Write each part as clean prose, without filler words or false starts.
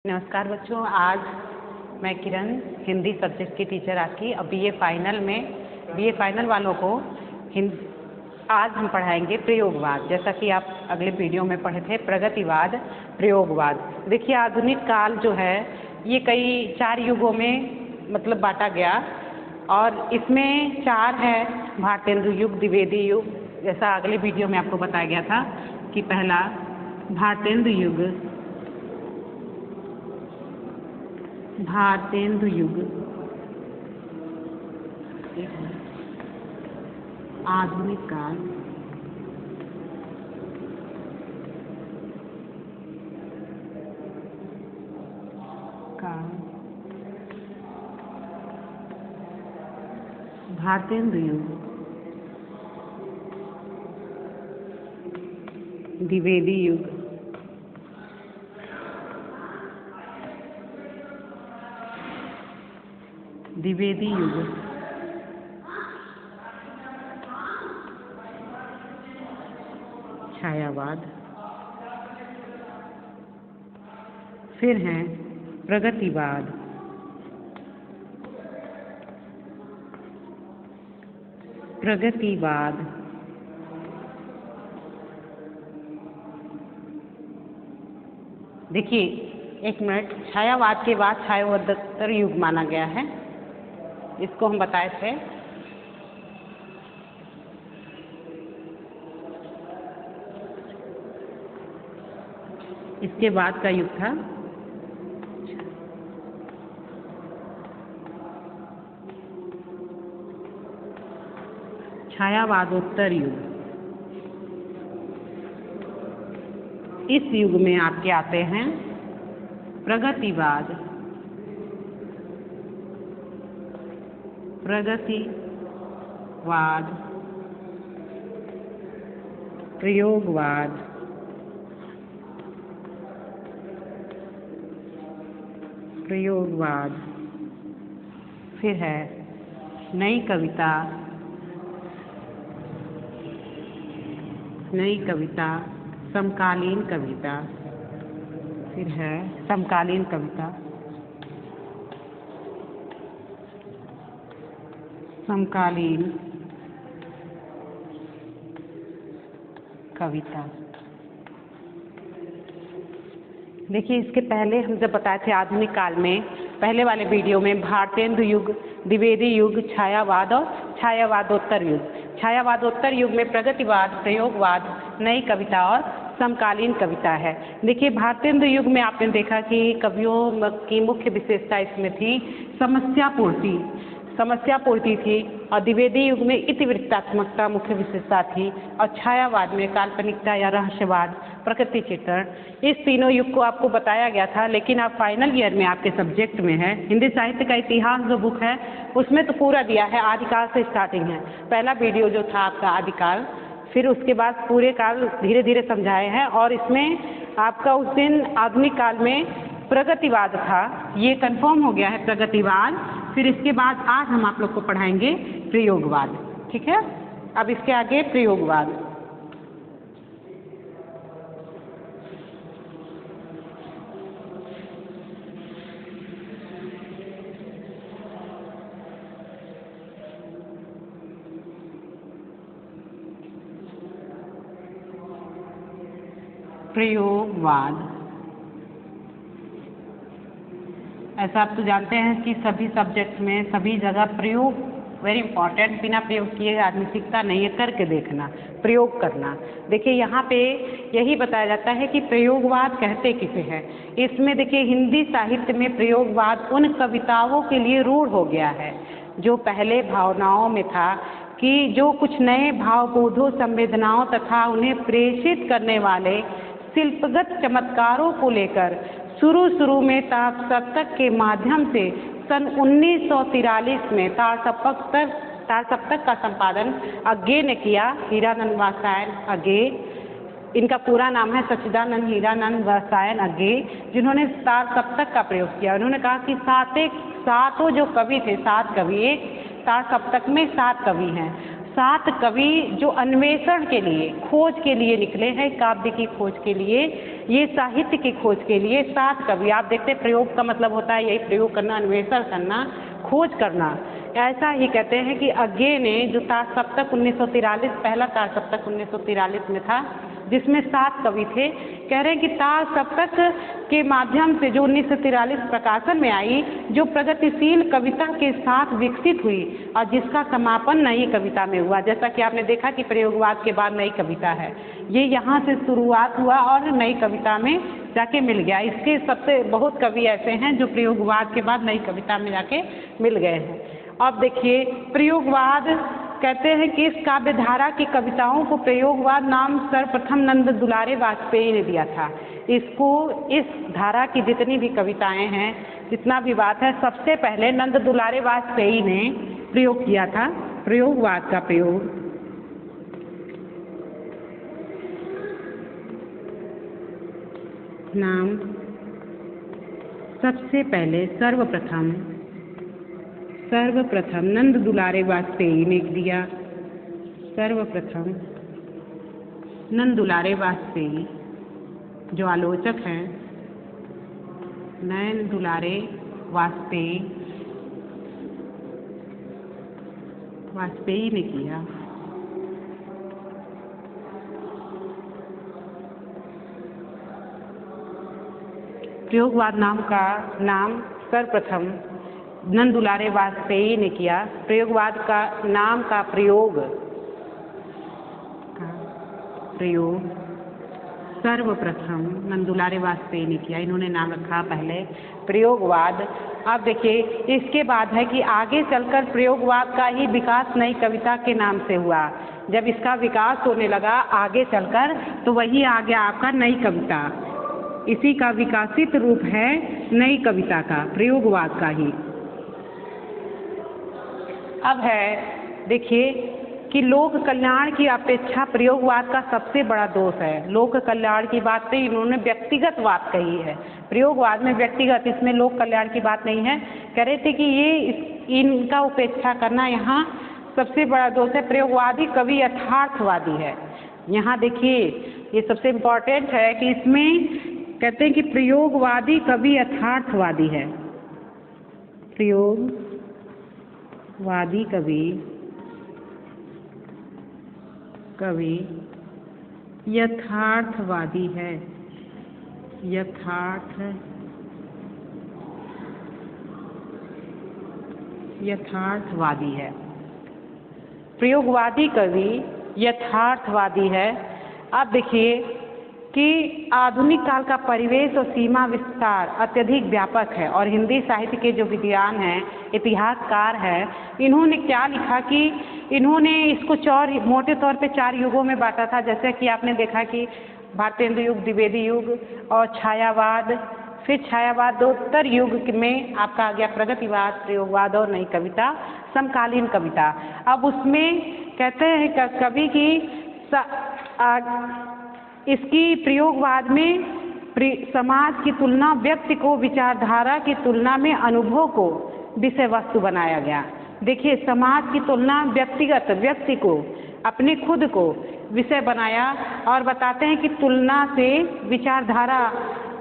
नमस्कार बच्चों, आज मैं किरण हिंदी सब्जेक्ट की टीचर आपकी। अब बीए फाइनल वालों को आज हम पढ़ाएंगे प्रयोगवाद। जैसा कि आप अगले वीडियो में पढ़े थे, प्रगतिवाद, प्रयोगवाद। देखिए, आधुनिक काल जो है ये कई 4 युगों में मतलब बांटा गया और इसमें 4 है: भारतेंदु युग, द्विवेदी युग, जैसा अगले वीडियो में आपको बताया गया था कि पहला भारतेंदु युग, आधुनिक काल, भारतेंदु युग, द्विवेदी युग, छायावाद, फिर है प्रगतिवाद, देखिए, एक मिनट, छायावाद के बाद छायावादोत्तर युग माना गया है, इसको हम बताए थे। इसके बाद का युग था छायावादोत्तर युग। इस युग में आपके आते हैं प्रगतिवाद, प्रयोगवाद, फिर है नई कविता, समकालीन कविता, फिर है समकालीन कविता। देखिए, इसके पहले हम जब बताए थे आधुनिक काल में, पहले वाले वीडियो में भारतेंदु युग, द्विवेदी युग, छायावाद और छायावादोत्तर युग। छायावादोत्तर युग में प्रगतिवाद, प्रयोगवाद, नई कविता और समकालीन कविता है। देखिए, भारतेंदु युग में आपने देखा कि कवियों की मुख्य विशेषता इसमें थी समस्या पूर्ति थी, और द्विवेदी युग में इतिवृत्तात्मकता मुख्य विशेषता थी, और छायावाद में काल्पनिकता या रहस्यवाद, प्रकृति चित्रण। इस तीनों युग को आपको बताया गया था। लेकिन आप फाइनल ईयर में आपके सब्जेक्ट में है हिंदी साहित्य का इतिहास जो बुक है, उसमें तो पूरा दिया है, आदिकाल से स्टार्टिंग है। पहला वीडियो जो था आपका आदिकाल, फिर उसके बाद पूरे काल धीरे धीरे समझाए हैं, और इसमें आपका उस दिन आधुनिक काल में प्रगतिवाद था, ये कंफर्म हो गया है प्रगतिवाद। फिर इसके बाद आज हम आप लोग को पढ़ाएंगे प्रयोगवाद, ठीक है। अब इसके आगे प्रयोगवाद। ऐसा आप तो जानते हैं कि सभी सब्जेक्ट में, सभी जगह प्रयोग वेरी इंपॉर्टेंट। बिना प्रयोग किए आदमी सीखता नहीं है, करके देखना, प्रयोग करना। देखिए, यहाँ पे यही बताया जाता है कि प्रयोगवाद कहते किसे हैं। इसमें देखिए, हिंदी साहित्य में प्रयोगवाद उन कविताओं के लिए रूढ़ हो गया है जो पहले भावनाओं में था, कि जो कुछ नए भावबोधों, संवेदनाओं तथा उन्हें प्रेषित करने वाले शिल्पगत चमत्कारों को लेकर शुरू में तारसप्तक के माध्यम से सन 1943 में तारसप्तक का संपादन अज्ञे ने किया, हीरानंद वात्स्यायन अज्ञे। इनका पूरा नाम है सच्चिदानंद हीरानंद वात्स्यायन अज्ञे, जिन्होंने तारसप्तक का प्रयोग किया। उन्होंने कहा कि सातों जो कवि थे, 7 कवि, एक तारसप्तक में 7 कवि हैं, 7 कवि जो अन्वेषण के लिए, खोज के लिए निकले हैं, काव्य की खोज के लिए, ये साहित्य की खोज के लिए 7 कवि। आप देखते हैं प्रयोग का मतलब होता है यही, प्रयोग करना, अन्वेषण करना, खोज करना। ऐसा ही कहते हैं कि अज्ञे ने जो तार सप्तक 1943, पहला तार सप्तक 1943 में था, जिसमें 7 कवि थे। कह रहे हैं कि तार सप्तक के माध्यम से जो 1943 प्रकाशन में आई, जो प्रगतिशील कविता के साथ विकसित हुई और जिसका समापन नई कविता में हुआ। जैसा कि आपने देखा कि प्रयोगवाद के बाद नई कविता है, ये यहाँ से शुरुआत हुआ और नई कविता में जाके मिल गया। इसके सबसे बहुत कवि ऐसे हैं जो प्रयोगवाद के बाद नई कविता में जाके मिल गए हैं। अब देखिए प्रयोगवाद कहते हैं कि इस काव्य धारा की कविताओं को प्रयोगवाद नाम सर्वप्रथम नंद दुलारे वाजपेयी ने दिया था। इसको, इस धारा की जितनी भी कविताएं हैं, जितना भी बात है, सबसे पहले नंद दुलारे वाजपेयी ने प्रयोग किया था। प्रयोगवाद का प्रयोग नाम सबसे पहले सर्वप्रथम नंद दुलारे वाजपेयी ने दिया। सर्वप्रथम नंद दुलारे वाजपेयी जो आलोचक हैं, नंद दुलारे वाजपेयी ने किया। प्रयोगवाद नाम का नाम सर्वप्रथम नंद दुलारे वाजपेयी ने किया। प्रयोगवाद का नाम का प्रयोग सर्वप्रथम नंद दुलारे वाजपेयी ने किया। इन्होंने नाम रखा पहले प्रयोगवाद। अब देखिए इसके बाद है कि आगे चलकर प्रयोगवाद का ही विकास नई कविता के नाम से हुआ। जब इसका विकास होने लगा आगे चलकर, तो वही आ गया आपका नई कविता। इसी का विकासित रूप है नई कविता का, प्रयोगवाद का ही। अब है देखिए कि लोक कल्याण की अपेक्षा प्रयोगवाद का सबसे बड़ा दोष है। लोक कल्याण की बात पे इन्होंने व्यक्तिगत बात कही है। प्रयोगवाद में व्यक्तिगत, इसमें लोक कल्याण की बात नहीं है। कह रहे थे कि ये इनका उपेक्षा करना यहाँ सबसे बड़ा दोष है। प्रयोगवादी कवि यथार्थवादी है। यहाँ देखिए ये सबसे इम्पोर्टेंट है कि इसमें कहते हैं कि प्रयोगवादी कवि यथार्थवादी है। प्रयोगवादी कवि यथार्थवादी है। यथार्थवादी है। प्रयोगवादी कवि यथार्थवादी है। अब देखिए कि आधुनिक काल का परिवेश और सीमा विस्तार अत्यधिक व्यापक है और हिंदी साहित्य के जो विद्वान हैं, इतिहासकार हैं, इन्होंने क्या लिखा कि इन्होंने इसको मोटे तौर पे 4 युगों में बांटा था। जैसे कि आपने देखा कि भारतेंदु युग, द्विवेदी युग और छायावाद, फिर छायावादोत्तर युग में आपका आ गया प्रगतिवाद, प्रयोगवाद और नई कविता, समकालीन कविता। अब उसमें कहते हैं कवि की इसकी प्रयोगवाद में समाज की तुलना, व्यक्ति को विचारधारा की तुलना में अनुभव को विषय वस्तु बनाया गया। देखिए समाज की तुलना व्यक्ति को, अपने खुद को विषय बनाया और बताते हैं कि तुलना से, विचारधारा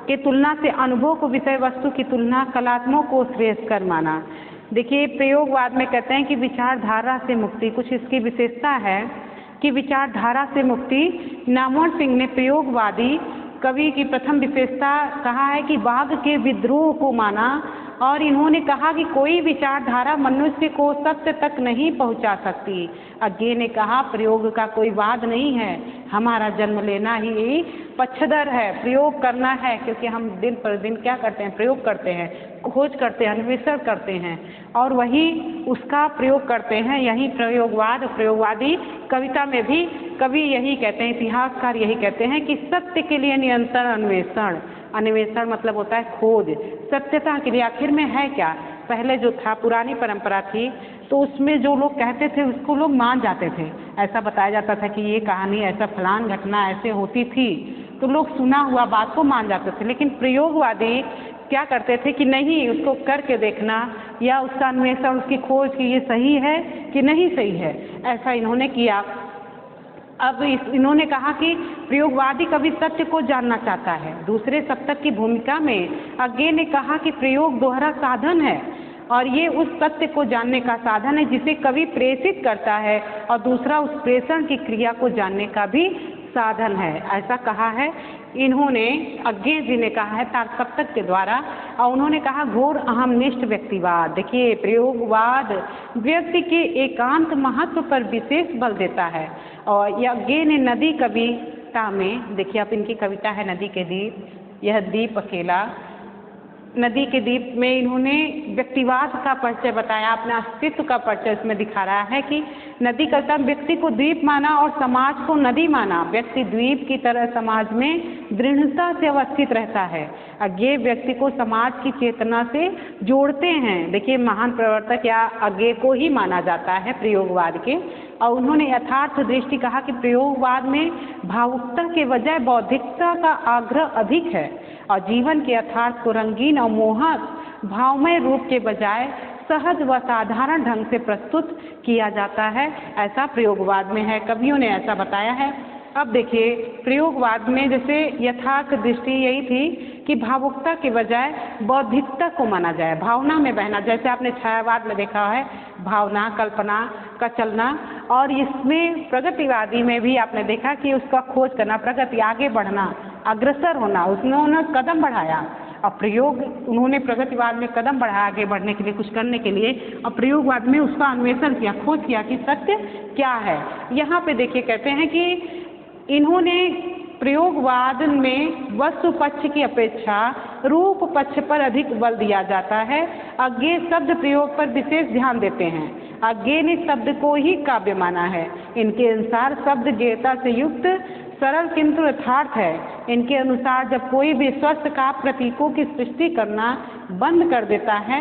के तुलना से अनुभव को विषय वस्तु की तुलना, कलात्मक को श्रेष्ठकर माना। देखिए प्रयोगवाद में कहते हैं कि विचारधारा से मुक्ति, कुछ इसकी विशेषता है कि विचारधारा से मुक्ति। नामवर सिंह ने प्रयोगवादी कवि की प्रथम विशेषता कहा है कि बाघ के विद्रोह को माना और इन्होंने कहा कि कोई विचारधारा मनुष्य को सत्य तक नहीं पहुंचा सकती। अज्ञे ने कहा प्रयोग का कोई वाद नहीं है, हमारा जन्म लेना ही पक्षधर है, प्रयोग करना है, क्योंकि हम दिन पर दिन क्या करते हैं, प्रयोग करते हैं, खोज करते हैं, अन्वेषण करते हैं और वही उसका प्रयोग करते हैं। यही प्रयोगवादी कविता में भी कवि यही कहते हैं, इतिहासकार यही कहते हैं कि सत्य के लिए निरंतर अन्वेषण मतलब होता है खोज, सत्यता के लिए आखिर में है क्या। पहले जो था पुरानी परंपरा थी तो उसमें जो लोग कहते थे उसको लोग मान जाते थे। ऐसा बताया जाता था कि ये कहानी ऐसा फलान घटना ऐसे होती थी तो लोग सुना हुआ बात को मान जाते थे। लेकिन प्रयोगवादी क्या करते थे कि नहीं उसको करके देखना या उसका अन्वेषण, उसकी खोज कि ये सही है कि नहीं सही है, ऐसा इन्होंने किया। अब इन्होंने कहा कि प्रयोगवादी कभी सत्य को जानना चाहता है। दूसरे सप्तक की भूमिका में अज्ञे ने कहा कि प्रयोग दोहरा साधन है और ये उस सत्य को जानने का साधन है जिसे कवि प्रेषित करता है, और दूसरा उस प्रेषण की क्रिया को जानने का भी साधन है, ऐसा कहा है इन्होंने। अज्ञे जी ने कहा है तार सप्तक के द्वारा, और उन्होंने कहा घोर अहमनिष्ठ व्यक्तिवाद। देखिए प्रयोगवाद व्यक्ति के एकांत महत्व पर विशेष बल देता है। और यह अज्ञे ने नदी कविता में, देखिए अब इनकी कविता है नदी के दीप, यह दीप अकेला, नदी के दीप में इन्होंने व्यक्तिवाद का परिचय बताया, अपने अस्तित्व का परिचय इसमें दिखा रहा है कि नदी का तब व्यक्ति को द्वीप माना और समाज को नदी माना। व्यक्ति द्वीप की तरह समाज में दृढ़ता से अवस्थित रहता है। अज्ञे व्यक्ति को समाज की चेतना से जोड़ते हैं। देखिए महान प्रवर्तक या अज्ञे को ही माना जाता है प्रयोगवाद के। और उन्होंने यथार्थ दृष्टि कहा कि प्रयोगवाद में भावुकता के बजाय बौद्धिकता का आग्रह अधिक है और जीवन के यथार्थ को रंगीन और मोहक भावमय रूप के बजाय सहज व साधारण ढंग से प्रस्तुत किया जाता है, ऐसा प्रयोगवाद में है। कवियों ने ऐसा बताया है। अब देखिए प्रयोगवाद में जैसे यथार्थ दृष्टि यही थी कि भावुकता के बजाय बौद्धिकता को माना जाए, भावना में बहना, जैसे आपने छायावाद में देखा है भावना कल्पना का चलना, और इसमें प्रगतिवादी में भी आपने देखा कि उसका खोज करना, प्रगति आगे बढ़ना, अग्रसर होना, उन्होंने कदम बढ़ाया। और प्रयोग उन्होंने प्रगतिवाद में कदम बढ़ाया आगे बढ़ने के लिए, कुछ करने के लिए, और प्रयोगवाद में उसका अन्वेषण किया, खोज किया कि सत्य क्या है। यहाँ पे देखिए कहते हैं कि इन्होंने प्रयोगवाद में वस्तु पक्ष की अपेक्षा रूप पक्ष पर अधिक बल दिया जाता है। अज्ञे शब्द प्रयोग पर विशेष ध्यान देते हैं। अज्ञे ने शब्द को ही काव्य माना है। इनके अनुसार शब्द ज्ञेयता से युक्त सरल किंतु यथार्थ है। इनके अनुसार जब कोई भी स्वस्थ काव्य प्रतीकों की सृष्टि करना बंद कर देता है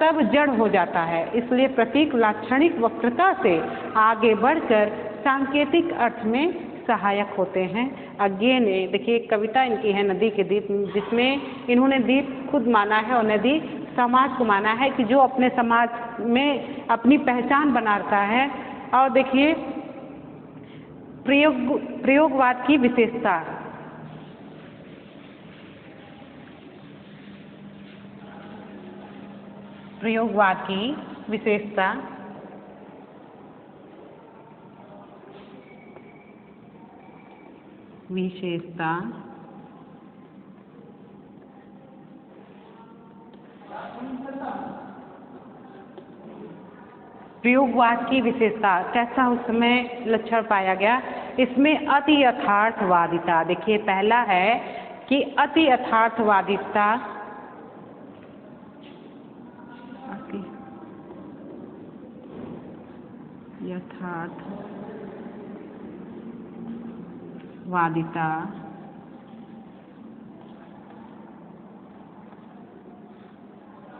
तब जड़ हो जाता है। इसलिए प्रतीक लाक्षणिक वक्रता से आगे बढ़कर सांकेतिक अर्थ में सहायक होते हैं। अज्ञे ने देखिए एक कविता इनकी है नदी के दीप, जिसमें इन्होंने दीप खुद माना है और नदी समाज को माना है कि जो अपने समाज में अपनी पहचान बनाता है। और देखिए प्रयोगवाद की विशेषता, प्रयोगवाद की विशेषता प्रयोगवाद की विशेषता कैसा उसमें लक्षण पाया गया, इसमें अति यथार्थवादिता। देखिए पहला है कि अति यथार्थवादिता, वादिता,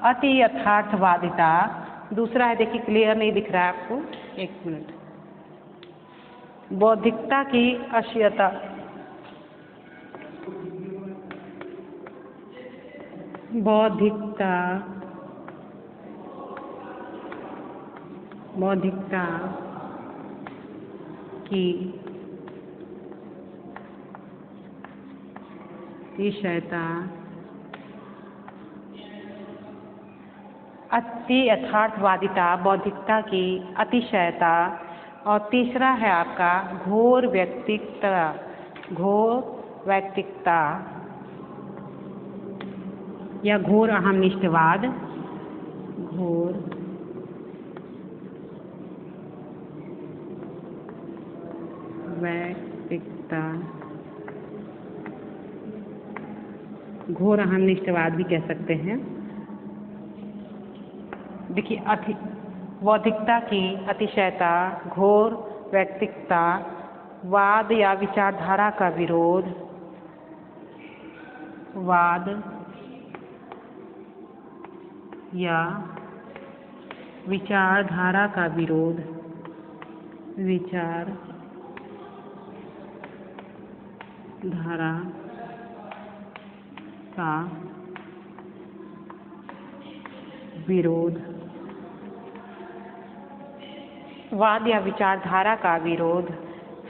अति यथार्थवादिता। दूसरा है देखिए क्लियर नहीं दिख रहा है आपको, एक मिनट, बौद्धिकता की अश्लीलता, बौद्धिकता की अतिशयता, अति यथार्थवादिता, बौद्धिकता की अतिशयता। और तीसरा है आपका घोर व्यक्तिकता, या घोर अहमनिष्ठवाद, घोर व्यक्तिकता, घोर अहमनिष्ठवाद भी कह सकते हैं। देखिए बौद्धिकता की अतिशयता, घोर व्यक्तिकता, वाद या विचारधारा का विरोध, वाद या विचारधारा का विरोध, विचारधारा का विरोध, वाद या विचारधारा का विरोध।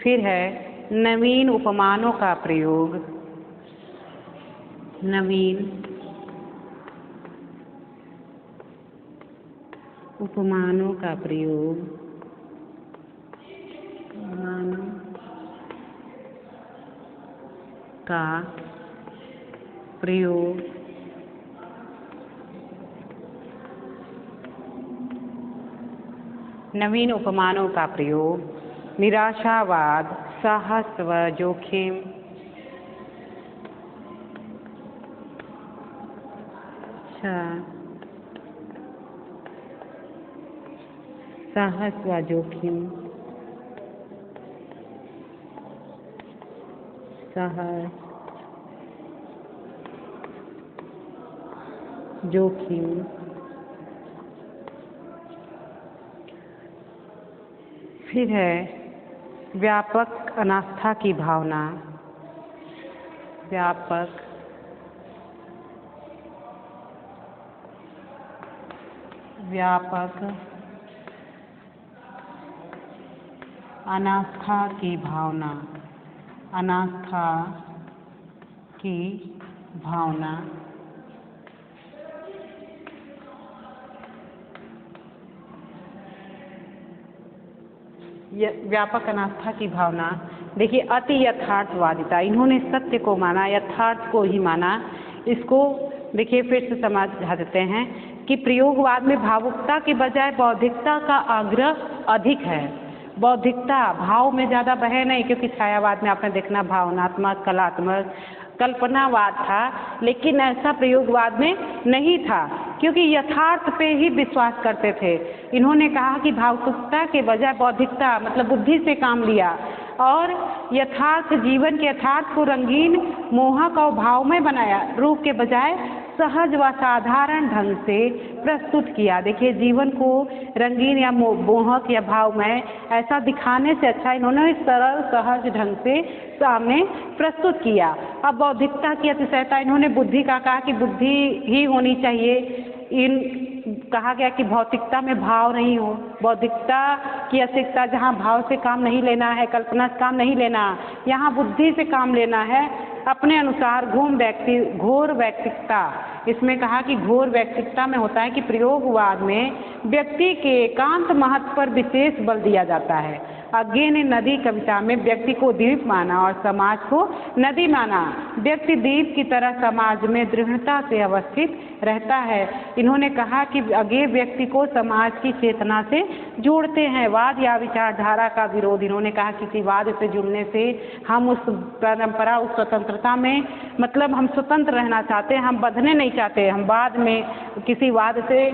फिर है नवीन उपमानों का प्रयोग, नवीन उपमानों का प्रयोग, उपमानों का प्रयोग। नवीन उपमानों का प्रयोग, निराशावाद, साहस व जोखिम, साहस व जोखिम, साहस जोखिम। फिर है व्यापक अनास्था की भावना, व्यापक अनास्था की भावना, अनास्था की भावना। व्यापक अनास्था की भावना। देखिए अति यथार्थवादिता, इन्होंने सत्य को माना, यथार्थ को ही माना। इसको देखिए फिर से समझा देते हैं कि प्रयोगवाद में भावुकता के बजाय बौद्धिकता का आग्रह अधिक है। बौद्धिकता भाव में ज़्यादा बहे नहीं, क्योंकि छायावाद में आपने देखना भावनात्मक, कलात्मक, कल्पनावाद था, लेकिन ऐसा प्रयोगवाद में नहीं था, क्योंकि यथार्थ पे ही विश्वास करते थे। इन्होंने कहा कि भावुकता के बजाय बौद्धिकता मतलब बुद्धि से काम लिया और यथार्थ जीवन के यथार्थ को रंगीन, मोहक और भावमय बनाया, रूप के बजाय सहज व साधारण ढंग से प्रस्तुत किया। देखिए जीवन को रंगीन या मोहक या भावमय ऐसा दिखाने से अच्छा इन्होंने सरल सहज ढंग से सामने प्रस्तुत किया। अब बौद्धिकता की अतिशयता, इन्होंने बुद्धि का कहा कि बुद्धि ही होनी चाहिए। कहा गया कि भौतिकता में भाव नहीं हो, बौद्धिकता की अतिशयता जहाँ भाव से काम नहीं लेना है, कल्पना से काम नहीं लेना, यहाँ बुद्धि से काम लेना है अपने अनुसार। घोर व्यक्तिकता, इसमें कहा कि घोर व्यक्तिकता में होता है कि प्रयोगवाद में व्यक्ति के एकांत महत्व पर विशेष बल दिया जाता है। अज्ञे ने नदी कविता में व्यक्ति को द्वीप माना और समाज को नदी माना। व्यक्ति द्वीप की तरह समाज में दृढ़ता से अवस्थित रहता है। इन्होंने कहा कि अज्ञे व्यक्ति को समाज की चेतना से जोड़ते हैं। वाद या विचारधारा का विरोध, इन्होंने कहा किसी वाद से जुड़ने से हम उस परंपरा, उस स्वतंत्रता में मतलब हम स्वतंत्र रहना चाहते हैं, हम बंधने नहीं चाहते, हम बाद में किसी वाद से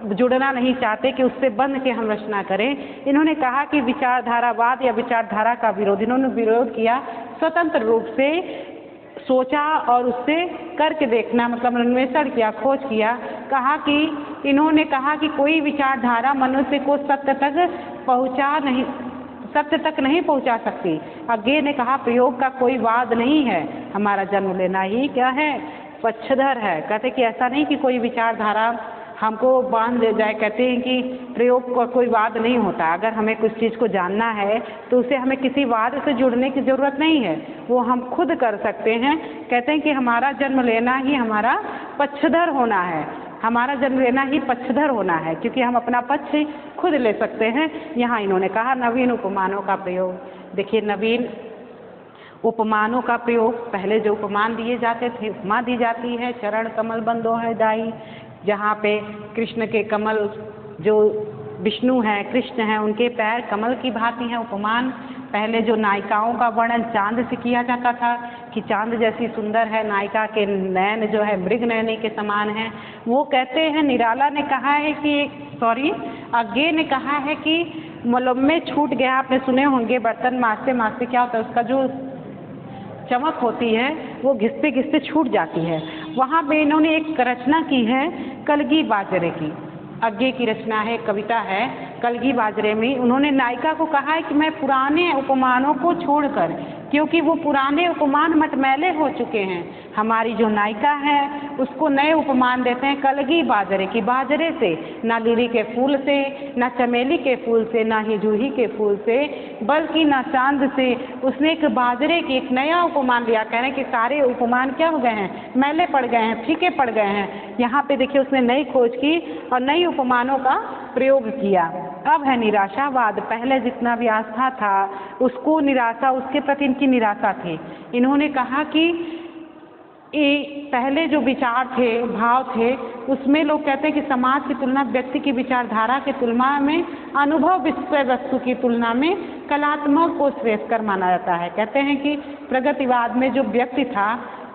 जुड़ना नहीं चाहते कि उससे बंध के हम रचना करें। इन्होंने कहा कि विचारधारावाद या विचारधारा का विरोध, इन्होंने विरोध किया स्वतंत्र रूप से सोचा और उससे करके देखना, मतलब अन्वेषण किया, खोज किया। कहा कि इन्होंने कहा कि कोई विचारधारा मनुष्य को सत्य तक नहीं पहुंचा सकती। अज्ञे ने कहा प्रयोग का कोई वाद नहीं है, हमारा जन्म लेना ही क्या है, पक्षधर है। कहते कि ऐसा नहीं कि कोई विचारधारा हमको बांध ले जाए। कहते हैं कि प्रयोग का कोई वाद नहीं होता। अगर हमें कुछ चीज़ को जानना है तो उसे हमें किसी वाद से जुड़ने की ज़रूरत नहीं है, वो हम खुद कर सकते हैं। कहते हैं कि हमारा जन्म लेना ही हमारा पक्षधर होना है, हमारा जन्म लेना ही पक्षधर होना है, क्योंकि हम अपना पक्ष खुद ले सकते हैं। यहाँ इन्होंने कहा नवीन उपमानों का प्रयोग। देखिए नवीन उपमानों का प्रयोग, पहले जो उपमान दिए जाते थे, उपमा दी जाती है, चरण कमल बंदो है दाई, जहाँ पे कृष्ण के कमल, जो विष्णु हैं, कृष्ण हैं, उनके पैर कमल की भांति हैं। उपमान पहले जो नायिकाओं का वर्णन चांद से किया जाता था कि चांद जैसी सुंदर है, नायिका के नयन जो है मृग नयनी के समान है, वो कहते हैं। निराला ने कहा है कि अज्ञे ने कहा है कि मलम में छूट गया। आपने सुने होंगे बर्तन मांजते मांजते क्या होता है, उसका जो चमक होती है वो घिसते घिसते छूट जाती है। वहाँ पे इन्होंने एक रचना की है कलगी बाजरे की, अज्ञे की रचना है, कविता है कलगी बाजरे में। उन्होंने नायिका को कहा है कि मैं पुराने उपमानों को छोड़कर क्योंकि वो पुराने उपमान मटमैले हो चुके हैं। हमारी जो नायिका है उसको नए उपमान देते हैं कलगी बाजरे की, बाजरे से, ना लिली के फूल से, ना चमेली के फूल से, ना ही जूही के फूल से, बल्कि ना चांद से। उसने एक बाजरे की एक नया उपमान लिया। कह रहे हैं कि सारे उपमान क्या हो गए हैं, मैले पड़ गए हैं, फीके पड़ गए हैं। यहाँ पे देखिए उसने नई खोज की और नई उपमानों का प्रयोग किया। अब है निराशावाद। पहले जितना भी आस्था था उसको निराशा, उसके प्रति इनकी निराशा थी। इन्होंने कहा कि पहले जो विचार थे, भाव थे, उसमें लोग कहते हैं कि समाज की तुलना व्यक्ति की विचारधारा की तुलना में, अनुभव विषय वस्तु की तुलना में कलात्मक को श्रेष्ठकर माना जाता है। कहते हैं कि प्रगतिवाद में जो व्यक्ति था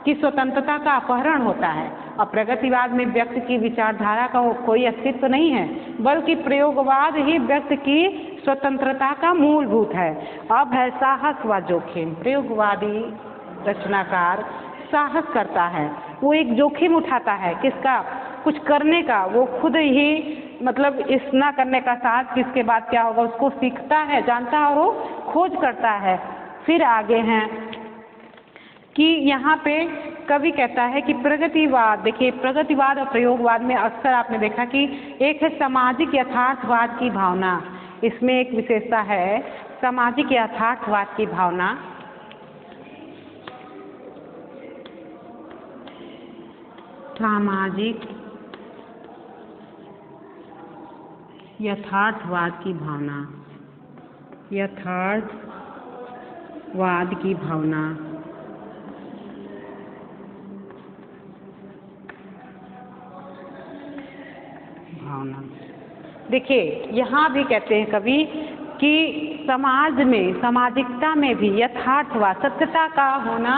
कि स्वतंत्रता का अपहरण होता है, और प्रगतिवाद में व्यक्ति की विचारधारा का कोई अस्तित्व नहीं है, बल्कि प्रयोगवाद ही व्यक्ति की स्वतंत्रता का मूलभूत है। अब है साहस व जोखिम। प्रयोगवादी रचनाकार साहस करता है, वो एक जोखिम उठाता है, किसका, कुछ करने का। वो खुद ही मतलब इस ना करने का साहस, किसके बाद क्या होगा उसको सीखता है, जानता है और वो खोज करता है। फिर आगे हैं कि यहाँ पे कवि कहता है कि प्रगतिवाद, देखिए प्रगतिवाद और प्रयोगवाद में अक्सर आपने देखा कि एक है सामाजिक यथार्थवाद की भावना। इसमें एक विशेषता है सामाजिक यथार्थवाद की भावना। सामाजिक यथार्थवाद की भावना, यथार्थवाद की भावना। देखिए यहाँ भी कहते हैं कवि कि समाज में, सामाजिकता में भी यथार्थवाद, सत्यता का होना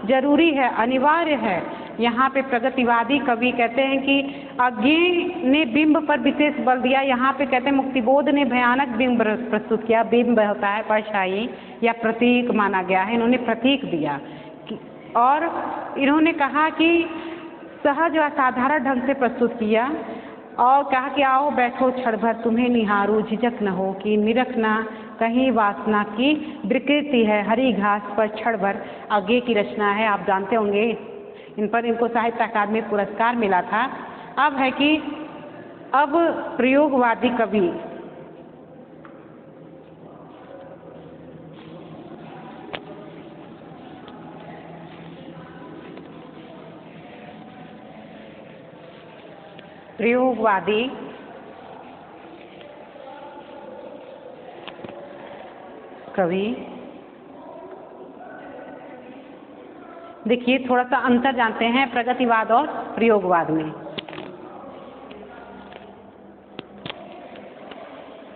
जरूरी है, अनिवार्य है। यहाँ पे प्रगतिवादी कवि कहते हैं कि अज्ञेय ने बिंब पर विशेष बल दिया। यहाँ पे कहते हैं मुक्तिबोध ने भयानक बिंब प्रस्तुत किया। बिंब होता है परछाई या प्रतीक माना गया है, इन्होंने प्रतीक दिया। और इन्होंने कहा कि सहज व साधारण ढंग से प्रस्तुत किया और कहा कि आओ बैठो क्षण भर तुम्हें निहारूं, झिझक न हो कि निरखना कहीं वासना की विकृति है, हरी घास पर क्षण भर। आगे की रचना है, आप जानते होंगे, इन पर इनको साहित्य अकादमी पुरस्कार मिला था। अब है कि अब प्रयोगवादी कवि कवि देखिए थोड़ा सा अंतर जानते हैं प्रगतिवाद और प्रयोगवाद में।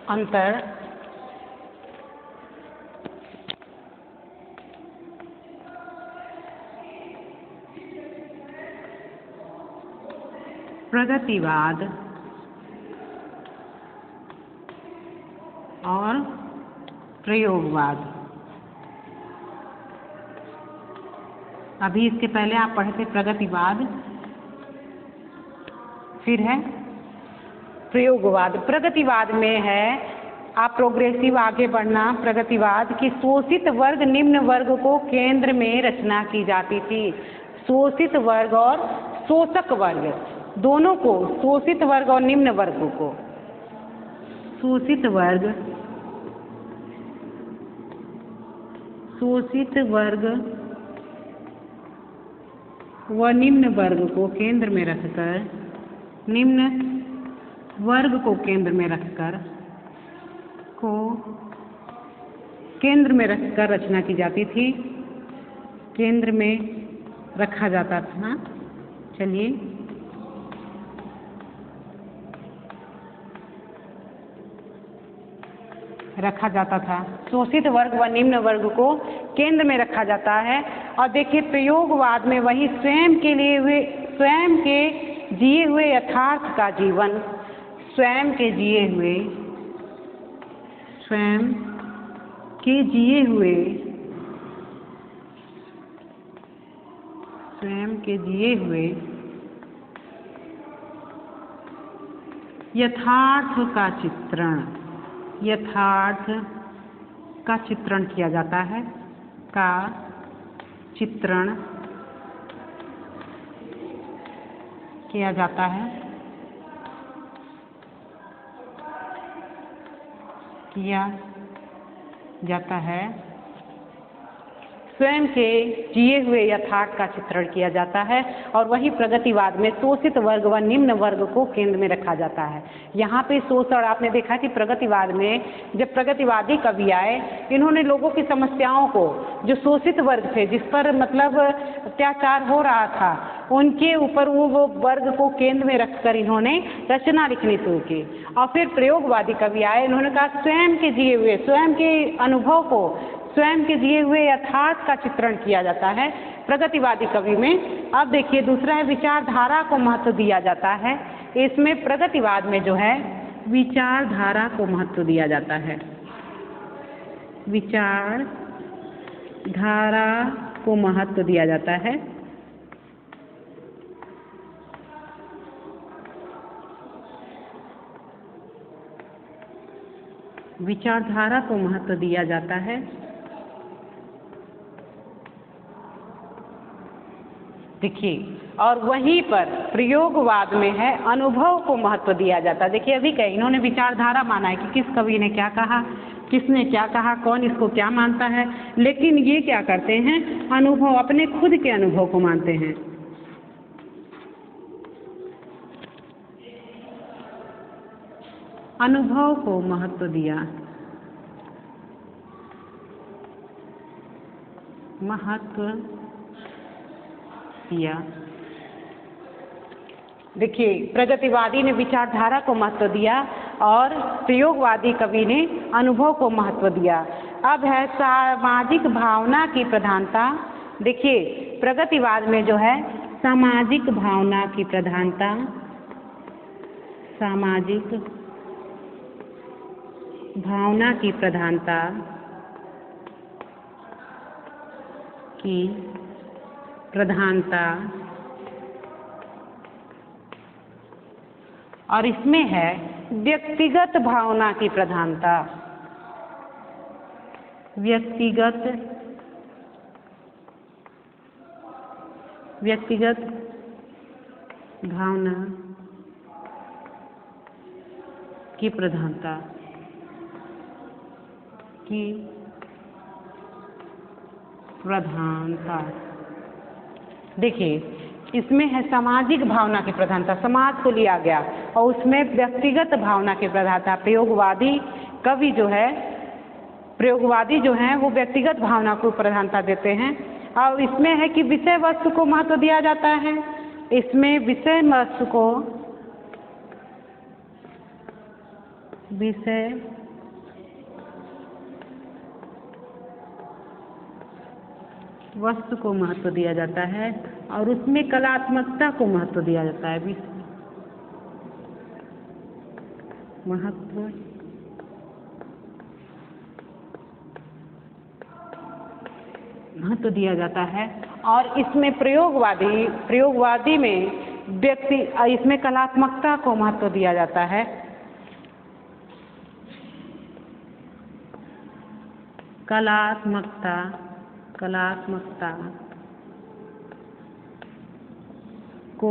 अंतर प्रगतिवाद और प्रयोगवाद। अभी इसके पहले आप पढ़े थे प्रगतिवाद, फिर है प्रयोगवाद। प्रगतिवाद में है आप प्रोग्रेसिव, आगे बढ़ना। प्रगतिवाद की शोषित वर्ग निम्न वर्ग को केंद्र में रचना की जाती थी। शोषित वर्ग और शोषक वर्ग दोनों को, शोषित वर्ग और निम्न वर्ग को, शोषित वर्ग व निम्न वर्ग को केंद्र में रखकर, निम्न वर्ग को केंद्र में रखकर रचना की जाती थी, केंद्र में रखा जाता था। चलिए रखा जाता था, शोषित वर्ग व निम्न वर्ग को केंद्र में रखा जाता है। और देखिए प्रयोगवाद में वही स्वयं के जिए हुए यथार्थ का जीवन, स्वयं के जिए हुए यथार्थ का चित्रण किया जाता है। का चित्रण किया जाता है, स्वयं के जिए हुए यथार्थ का चित्रण किया जाता है और वही प्रगतिवाद में शोषित वर्ग व निम्न वर्ग को केंद्र में रखा जाता है। यहाँ पे शोषण आपने देखा कि प्रगतिवाद में जब प्रगतिवादी कवि आए, इन्होंने लोगों की समस्याओं को, जो शोषित वर्ग थे, जिस पर मतलब अत्याचार हो रहा था, उनके ऊपर वो वर्ग को केंद्र में रखकर इन्होंने रचना लिखनी शुरू की। और फिर प्रयोगवादी कवि आए, इन्होंने कहा स्वयं के जिए हुए, स्वयं के अनुभव को, स्वयं के जिए हुए यथार्थ का चित्रण किया जाता है प्रगतिवादी कवि में। अब देखिए दूसरा है विचारधारा को महत्व दिया जाता है। इसमें प्रगतिवाद में जो है विचारधारा को महत्व दिया जाता है, विचारधारा को महत्व दिया जाता है। विचारधारा को महत्व दिया जाता है। देखिए, और वहीं पर प्रयोगवाद में है अनुभव को महत्व दिया जाता है। देखिए अभी क्या इन्होंने विचारधारा माना है कि किस कवि ने क्या कहा, किसने क्या कहा, कौन इसको क्या मानता है, लेकिन ये क्या करते हैं, अनुभव, अपने खुद के अनुभव को मानते हैं। अनुभव को महत्व दिया, देखिए प्रगतिवादी ने विचारधारा को महत्व दिया और प्रयोगवादी कवि ने अनुभव को महत्व दिया। अब है सामाजिक भावना की प्रधानता। देखिए प्रगतिवाद में जो है सामाजिक भावना की प्रधानता, सामाजिक भावना की प्रधानता और इसमें है व्यक्तिगत भावना की प्रधानता, व्यक्तिगत भावना की प्रधानता देखिए इसमें है सामाजिक भावना की प्रधानता, समाज को लिया गया, और उसमें व्यक्तिगत भावना की प्रधानता। प्रयोगवादी कवि जो है, प्रयोगवादी जो हैं वो व्यक्तिगत भावना को प्रधानता देते हैं। और इसमें है कि विषय वस्तु को महत्व दिया जाता है, इसमें विषय वस्तु को महत्व दिया जाता है और उसमें कलात्मकता को महत्व दिया जाता है। महत्व दिया जाता है। और इसमें प्रयोगवादी में इसमें कलात्मकता को महत्व दिया जाता है। कलात्मकता को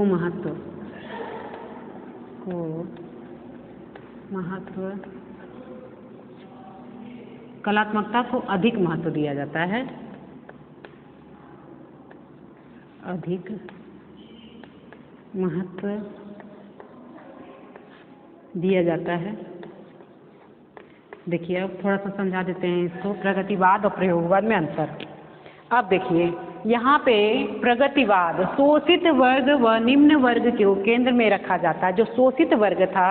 कलात्मकता को अधिक महत्व दिया जाता है, अधिक महत्व दिया जाता है। देखिए अब थोड़ा सा समझा देते हैं इसको, प्रगतिवाद और प्रयोगवाद में अंतर। अब देखिए यहाँ पे प्रगतिवाद शोषित वर्ग व निम्न वर्ग को केंद्र में रखा जाता है। जो शोषित वर्ग था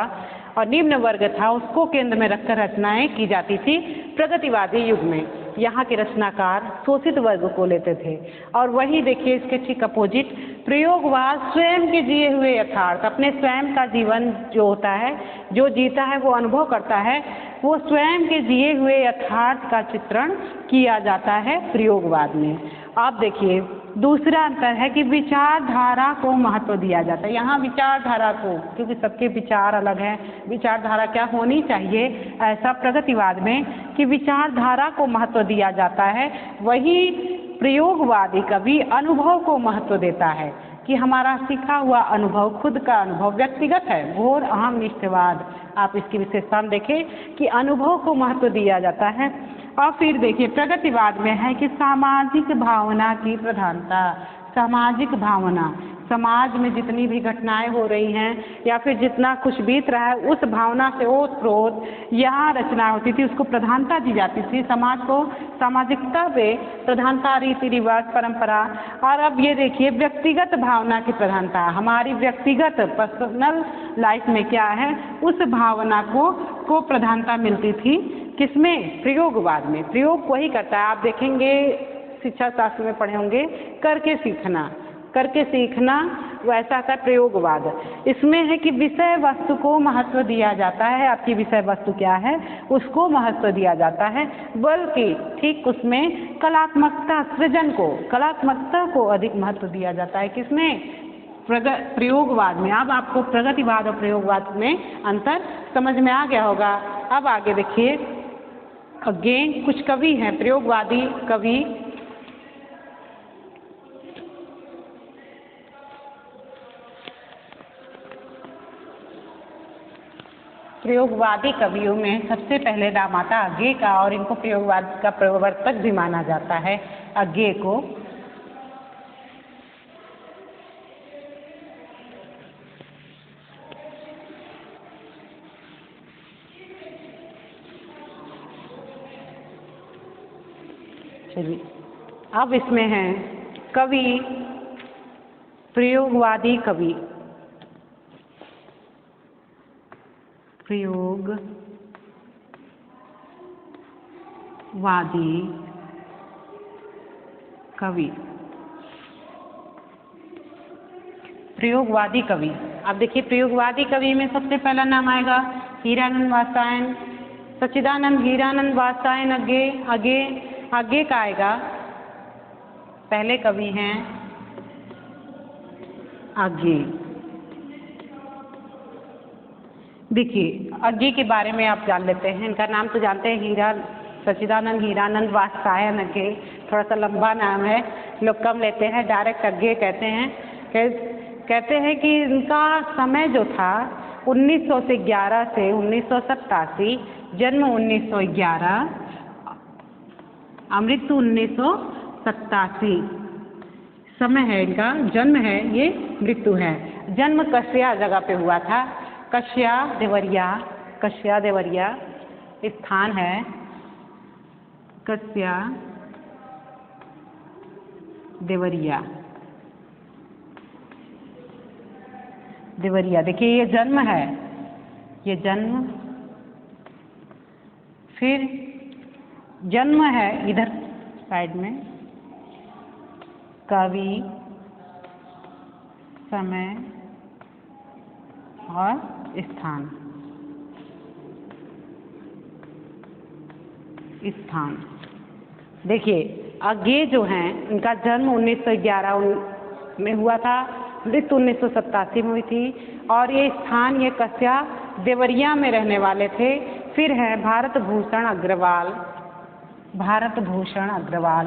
और निम्न वर्ग था उसको केंद्र में रखकर रचनाएं की जाती थी प्रगतिवादी युग में। यहाँ के रचनाकार शोषित वर्ग को लेते थे। और वही देखिए इसके ठीक अपोजिट प्रयोगवाद स्वयं के जिए हुए यथार्थ, अपने स्वयं का जीवन जो होता है, जो जीता है वो अनुभव करता है, वो स्वयं के जिए हुए यथार्थ का चित्रण किया जाता है प्रयोगवाद में। आप देखिए दूसरा अंतर है कि विचारधारा को महत्व दिया जाता है। यहाँ विचारधारा को, क्योंकि सबके विचार अलग हैं, विचारधारा क्या होनी चाहिए ऐसा प्रगतिवाद में कि विचारधारा को महत्व दिया जाता है। वही प्रयोगवादी कवि अनुभव को महत्व देता है कि हमारा सीखा हुआ अनुभव, खुद का अनुभव व्यक्तिगत है। घोर अहम निष्ठवाद, आप इसकी विशेषता देखें कि अनुभव को महत्व दिया जाता है। और फिर देखिए प्रगतिवाद में है कि सामाजिक भावना की प्रधानता। सामाजिक भावना, समाज में जितनी भी घटनाएं हो रही हैं या फिर जितना कुछ बीत रहा है, उस भावना से ओतप्रोत यहाँ रचना होती थी, उसको प्रधानता दी जाती थी। समाज को सामाजिकता पे प्रधानता, रीति रिवाज, परंपरा। और अब ये देखिए व्यक्तिगत भावना की प्रधानता, हमारी व्यक्तिगत पर्सनल लाइफ में क्या है, उस भावना को प्रधानता मिलती थी। किसमें? प्रयोगवाद में। प्रयोग वही करता है, आप देखेंगे शिक्षा शास्त्र में पढ़े होंगे, करके सीखना। करके सीखना वैसा था प्रयोगवाद। इसमें है कि विषय वस्तु को महत्व दिया जाता है। आपकी विषय वस्तु क्या है उसको महत्व दिया जाता है, बल्कि ठीक उसमें कलात्मकता, सृजन को, कलात्मकता को अधिक महत्व दिया जाता है। किसमें? प्रयोगवाद में। अब आपको प्रगतिवाद और प्रयोगवाद में अंतर समझ में आ गया होगा। अब आगे देखिए, आगे कुछ कवि हैं प्रयोगवादी कवि। प्रयोगवादी कवियों में सबसे पहले नाम आता अज्ञे का, और इनको प्रयोगवाद का प्रवर्तक भी माना जाता है, अज्ञे को। चलिए अब इसमें है कवि, प्रयोगवादी कवि। प्रयोगवादी कवि। प्रयोगवादी कवि, अब देखिए प्रयोगवादी कवि में सबसे पहला नाम आएगा हीरानंद वात्स्यायन, सच्चिदानंद हीरानंद वात्स्यायन। आगे का आएगा, पहले कवि हैं आगे। देखिए अज्ञे के बारे में आप जान लेते हैं, इनका नाम तो जानते हैं, सच्चिदानंद हीरानंद वात्स्यायन अज्ञे। थोड़ा सा लंबा नाम है, लोग कम लेते हैं, डायरेक्ट अज्ञे कहते हैं। कहते हैं कि इनका समय जो था 1911 से 1987, जन्म 1911, मृत्यु 1987 समय है इनका, जन्म है ये, मृत्यु है। जन्म कस्या जगह पे हुआ था, कस्या देवरिया स्थान है, कस्या देवरिया। देखिए ये जन्म है, ये जन्म, फिर जन्म है इधर साइड में, कवि, समय और स्थान। देखिए अज्ञे जो हैं इनका जन्म 1911 में हुआ था, मृत्यु 1987 में हुई थी, और ये स्थान, ये कस्या देवरिया में रहने वाले थे। फिर है भारत भूषण अग्रवाल। भारत भूषण अग्रवाल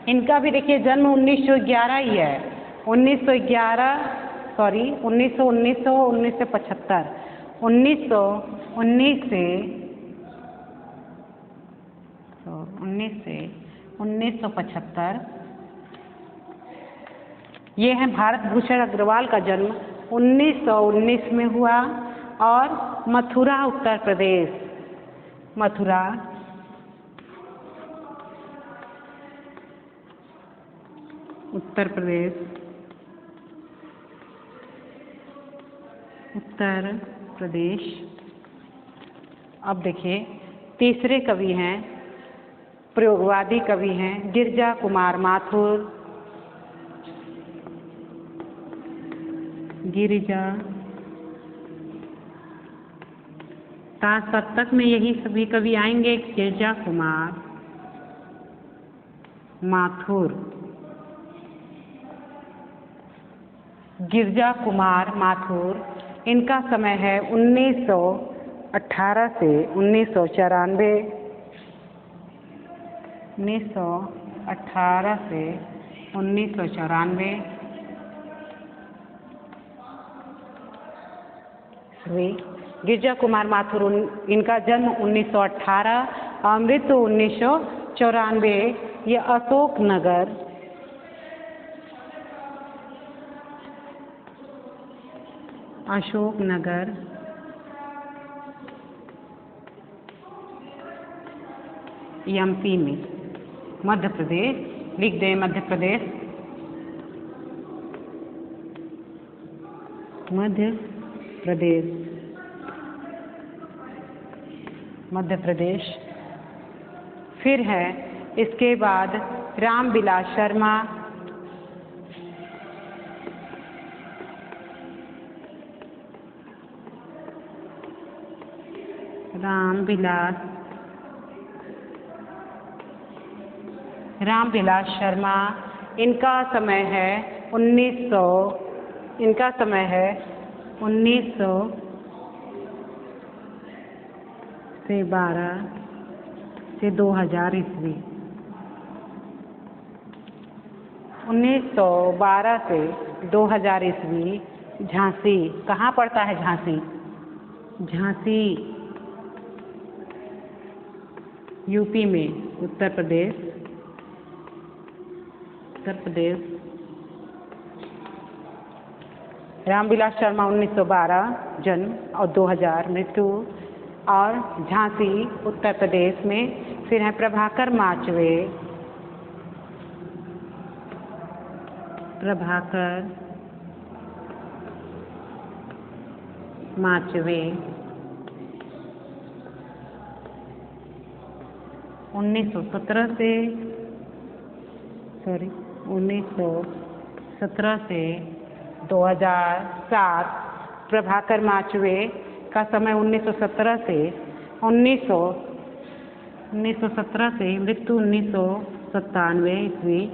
इनका भी देखिए जन्म 1911 ही है, 1911 सॉरी 1975 1975। ये है भारत भूषण अग्रवाल का जन्म 1919 में हुआ, और मथुरा उत्तर प्रदेश, मथुरा उत्तर प्रदेश। अब देखिए तीसरे कवि हैं, प्रयोगवादी कवि हैं गिरजा कुमार माथुर। गिरिजा ताश सप्तक में यही सभी कवि आएंगे, गिरजा कुमार माथुर। गिरजा कुमार माथुर, इनका समय है 1918 से 1994। 1918 से 1994 गिरजा कुमार माथुर, इनका जन्म 1918 और मृत्यु 1994। ये अशोकनगर एमपी में, मध्य प्रदेश, लिख दें मध्य प्रदेश। मध्य प्रदेश। फिर है इसके बाद रामविलास शर्मा। रामविलास शर्मा, इनका समय है 1912 से 2000 ईस्वी। 1912 से 2000 ईस्वी झांसी। कहाँ पड़ता है झांसी? झांसी यूपी में, उत्तर प्रदेश। रामविलास शर्मा 1912 जन्म और 2000 मृत्यु, और झांसी उत्तर प्रदेश में। फिर है प्रभाकर माचवे 1917 से 2007। प्रभाकर माचवे का समय 1917 से मृत्यु 1997 ईस्वी।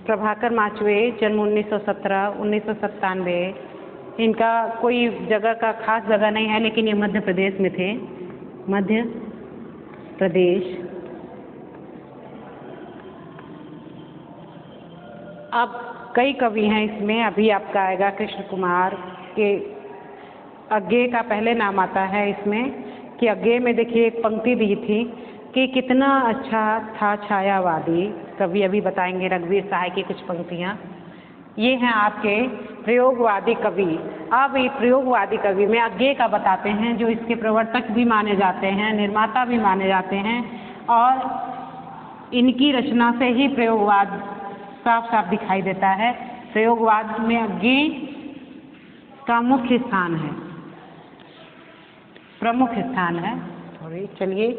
प्रभाकर माचवे जन्म 1917, 1997। इनका कोई जगह का खास जगह नहीं है, लेकिन ये मध्य प्रदेश में थे, मध्य प्रदेश। अब कई कवि हैं इसमें, अभी आपका आएगा कृष्ण कुमार के अज्ञे का पहले नाम आता है इसमें, कि अज्ञे में देखिए एक पंक्ति दी थी कि कितना अच्छा था छायावादी कवि। अभी बताएंगे रघुवीर सहाय की कुछ पंक्तियाँ। ये हैं आपके प्रयोगवादी कवि। अब ये प्रयोगवादी कवि में अज्ञे का बताते हैं, जो इसके प्रवर्तक भी माने जाते हैं, निर्माता भी माने जाते हैं, और इनकी रचना से ही प्रयोगवाद साफ साफ दिखाई देता है। प्रयोगवाद में अज्ञे का मुख्य स्थान है, प्रमुख स्थान है। चलिए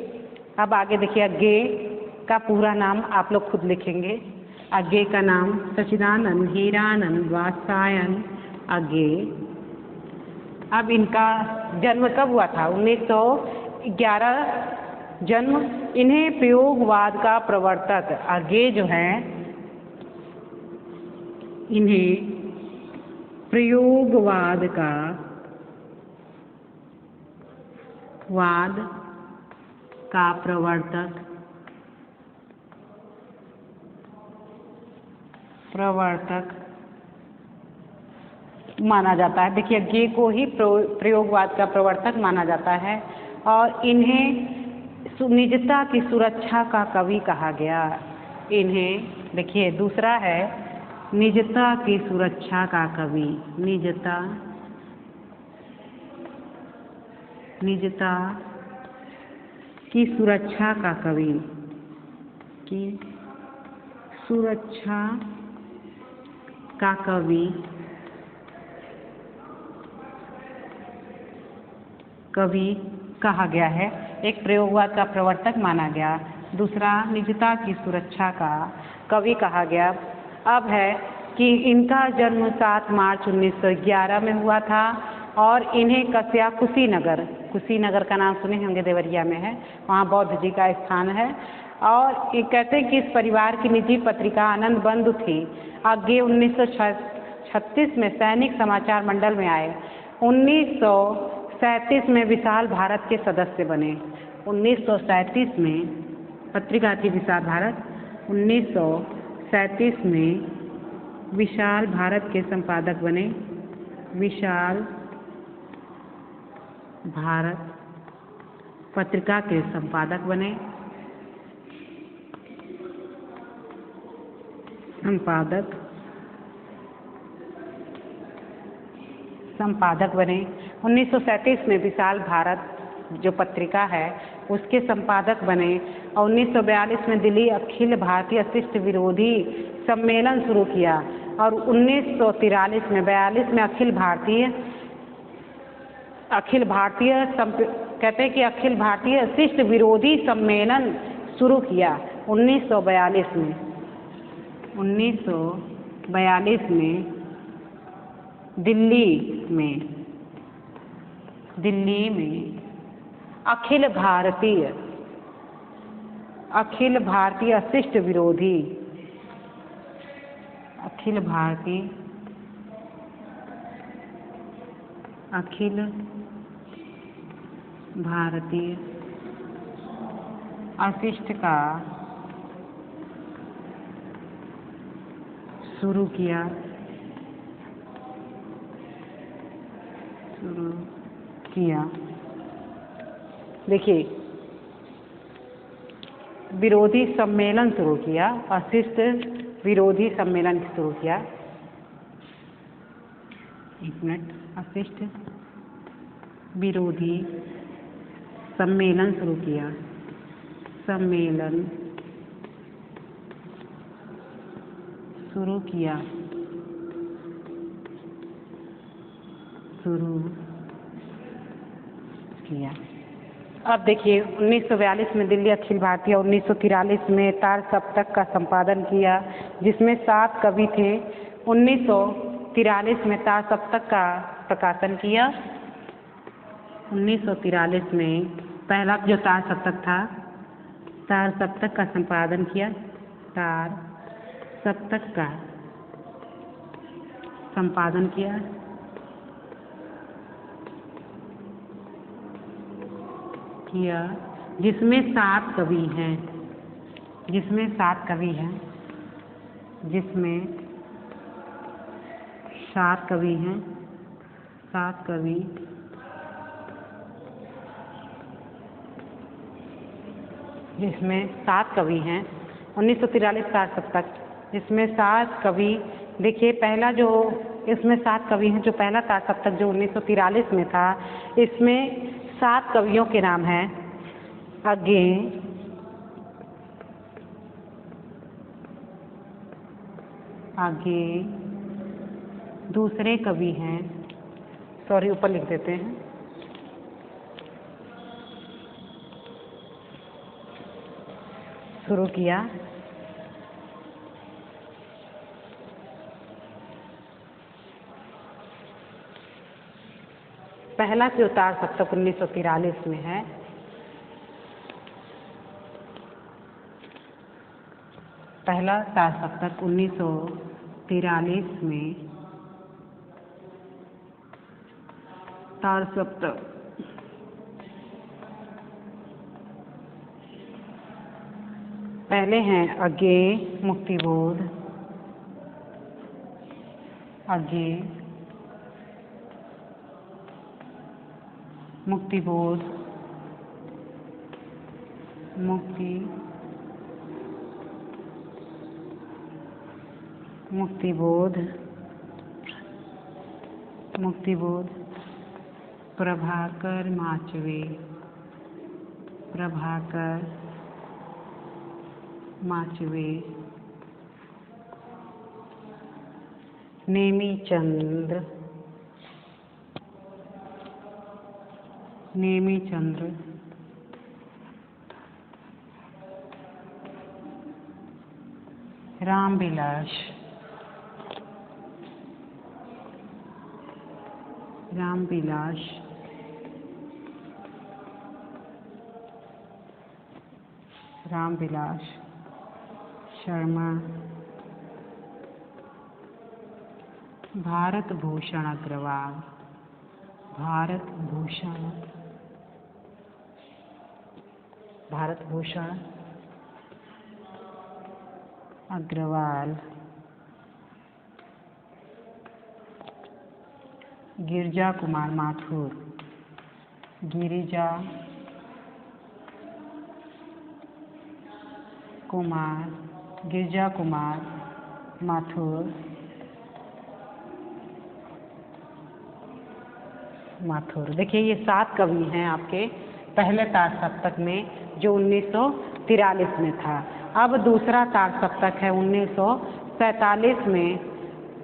अब आगे देखिए, अज्ञे का पूरा नाम आप लोग खुद लिखेंगे। अज्ञे का नाम सच्चिदानंद हीरानंद वात्सायन अज्ञे। अब इनका जन्म कब हुआ था? 1911 जन्म। इन्हें प्रयोगवाद का प्रवर्तक अज्ञे जो है, इन्हें प्रयोगवाद का प्रवर्तक माना जाता है। देखिए अज्ञे को ही प्रयोगवाद का प्रवर्तक माना जाता है, और इन्हें निजता की सुरक्षा का कवि कहा गया। इन्हें देखिए दूसरा है निजता की सुरक्षा का कवि। निजता की सुरक्षा का कवि, की सुरक्षा का कवि। कवि कहा गया है। एक प्रयोगवाद का प्रवर्तक माना गया, दूसरा निजता की सुरक्षा का कवि कहा गया। अब है कि इनका जन्म 7 मार्च 1911 में हुआ था और इन्हें कस्या कुशीनगर का नाम सुने होंगे, देवरिया में है, वहाँ बौद्ध जी का स्थान है। और ये कहते हैं कि इस परिवार की निजी पत्रिका आनंद बंधु थी। आगे 1936 में सैनिक समाचार मंडल में आए। 1937 में विशाल भारत के सदस्य बने। 1937 में पत्रिका थी विशाल भारत। 1937 में विशाल भारत के संपादक बने। विशाल भारत पत्रिका के संपादक बने। संपादक बने। 1937 में विशाल भारत जो पत्रिका है उसके संपादक बने और 1942 में दिल्ली अखिल भारतीय शिष्ट विरोधी सम्मेलन शुरू किया और 1943 में 42 में अखिल भारतीय कहते हैं कि अखिल भारतीय शिष्ट विरोधी सम्मेलन शुरू किया। 1942 में दिल्ली में अखिल भारतीय शिष्ट विरोधी अखिल भारतीय अशिष्ट का शुरू किया। देखिए, विरोधी सम्मेलन शुरू किया, अशिष्ट विरोधी सम्मेलन शुरू किया। एक मिनट, अशिष्ट विरोधी सम्मेलन शुरू किया। अब देखिए, 1942 में दिल्ली अखिल भारतीय, 1943 में तार सप्तक का संपादन किया जिसमें 7 कवि थे। 1943 में तार सप्तक का प्रकाशन किया। 1943 में पहला जो तार सप्तक था, तार सप्तक का संपादन किया। तार सप्तक का संपादन किया। जिसमें 7 कवि हैं। जिसमें 7 कवि हैं। 1943 तार सप्तक, जिसमें 7 कवि। देखिए, पहला जो इसमें 7 कवि हैं, जो पहला तार सप्तक जो 1943 में था, इसमें 7 कवियों के नाम हैं। आगे दूसरे कवि हैं, सॉरी ऊपर लिख देते हैं। शुरू किया। पहला जो तार सप्तक 1943 में है। पहला तार सप्तक 1943 में तार सप्तक पहले हैं अज्ञे मुक्तिबोध। मुक्तिबोध प्रभाकर माचवे, नेमीचंद्र नेमी चंद्र, रामविलास, रामविलास, रामविलास शर्मा, भारत भूषण अग्रवाल, भारत भूषण, भारत भूषण अग्रवाल, गिरिजा कुमार माथुर, गिरिजा कुमार, गिरिजा कुमार माथुर, माथुर। देखिए ये 7 कवि हैं आपके पहले तार सप्तक में, जो 1943 में था। अब दूसरा तार सप्तक है 1947 में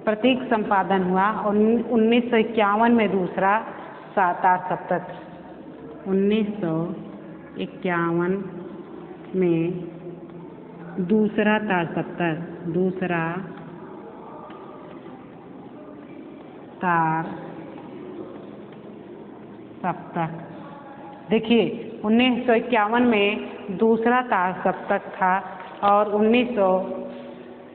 प्रतीक संपादन हुआ, और 1951 में दूसरा तार सप्तक, 1951 में दूसरा तार सप्तक, दूसरा तार सप्तक। देखिए 1951 में दूसरा तार सप्तक था, और 19